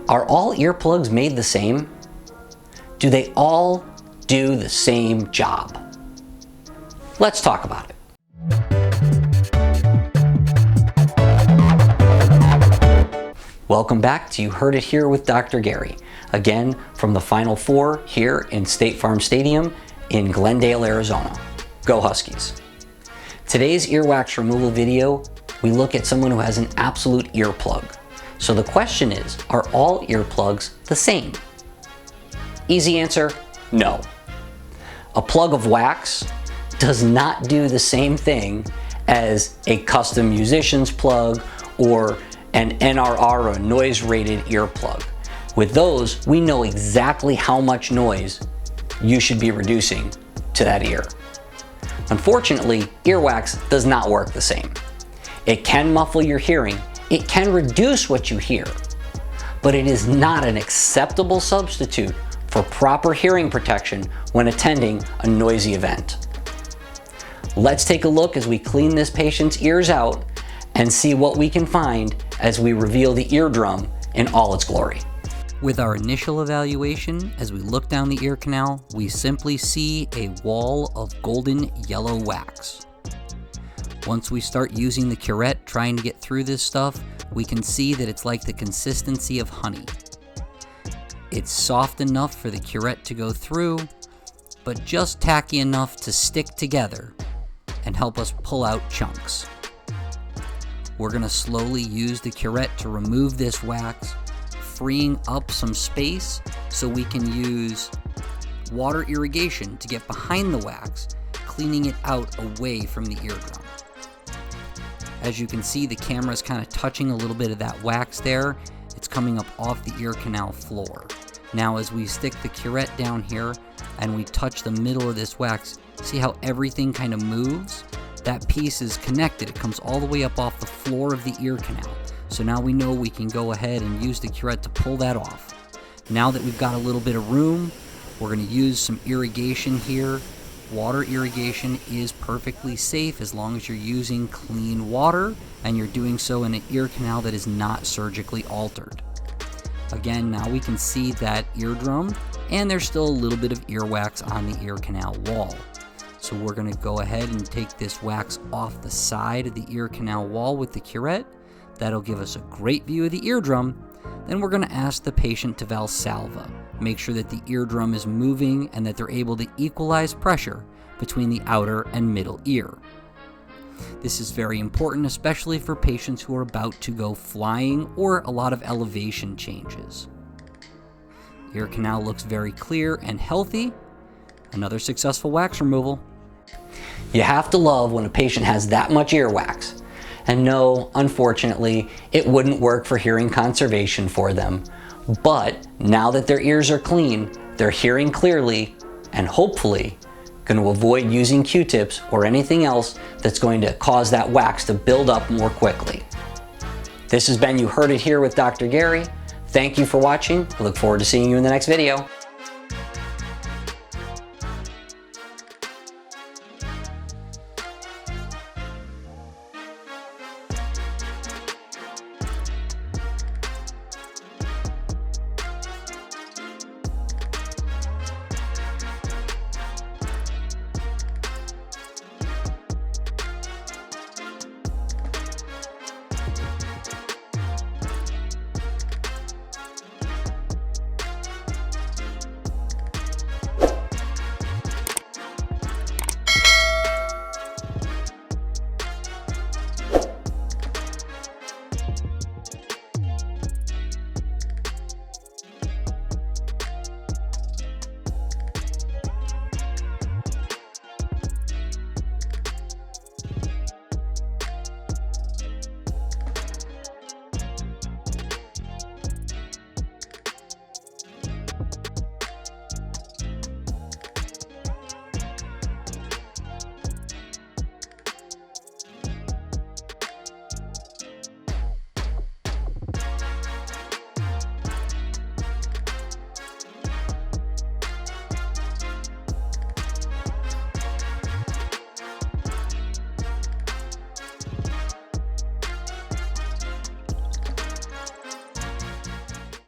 Are all earplugs made the same? Do they all do the same job? Let's talk about it. Welcome back to You Heard It Here with Dr. Gary, again from the Final Four here in State Farm Stadium in Glendale, Arizona. Go Huskies! Today's earwax removal video, we look at someone who has an absolute earplug. So the question is, are all earplugs the same? Easy answer, no. A plug of wax does not do the same thing as a custom musician's plug or an NRR or a noise rated earplug. With those, we know exactly how much noise you should be reducing to that ear. Unfortunately, earwax does not work the same. It can muffle your hearing, it can reduce what you hear, but it is not an acceptable substitute for proper hearing protection when attending a noisy event. Let's take a look as we clean this patient's ears out and see what we can find as we reveal the eardrum in all its glory. With our initial evaluation, as we look down the ear canal, we simply see a wall of golden yellow wax. Once we start using the curette trying to get through this stuff, we can see that it's like the consistency of honey. It's soft enough for the curette to go through, but just tacky enough to stick together and help us pull out chunks. We're going to slowly use the curette to remove this wax, freeing up some space so we can use water irrigation to get behind the wax, cleaning it out away from the eardrum. As you can see, the camera is kind of touching a little bit of that wax there. It's coming up off the ear canal floor. Now as we stick the curette down here and we touch the middle of this wax, see how everything kind of moves? That piece is connected. It comes all the way up off the floor of the ear canal. So now we know we can go ahead and use the curette to pull that off. Now that we've got a little bit of room, we're going to use some irrigation here. Water irrigation is perfectly safe as long as you're using clean water and you're doing so in an ear canal that is not surgically altered. Again, now we can see that eardrum, and there's still a little bit of earwax on the ear canal wall. So we're going to go ahead and take this wax off the side of the ear canal wall with the curette. That'll give us a great view of the eardrum. Then we're going to ask the patient to Valsalva. Make sure that the eardrum is moving and that they're able to equalize pressure between the outer and middle ear. This is very important, especially for patients who are about to go flying or a lot of elevation changes. Ear canal looks very clear and healthy. Another successful wax removal. You have to love when a patient has that much earwax. And no, unfortunately, it wouldn't work for hearing conservation for them. But now that their ears are clean, they're hearing clearly and hopefully going to avoid using Q-tips or anything else that's going to cause that wax to build up more quickly. This has been You Heard It Here with Dr. Gary. Thank you for watching. I look forward to seeing you in the next video.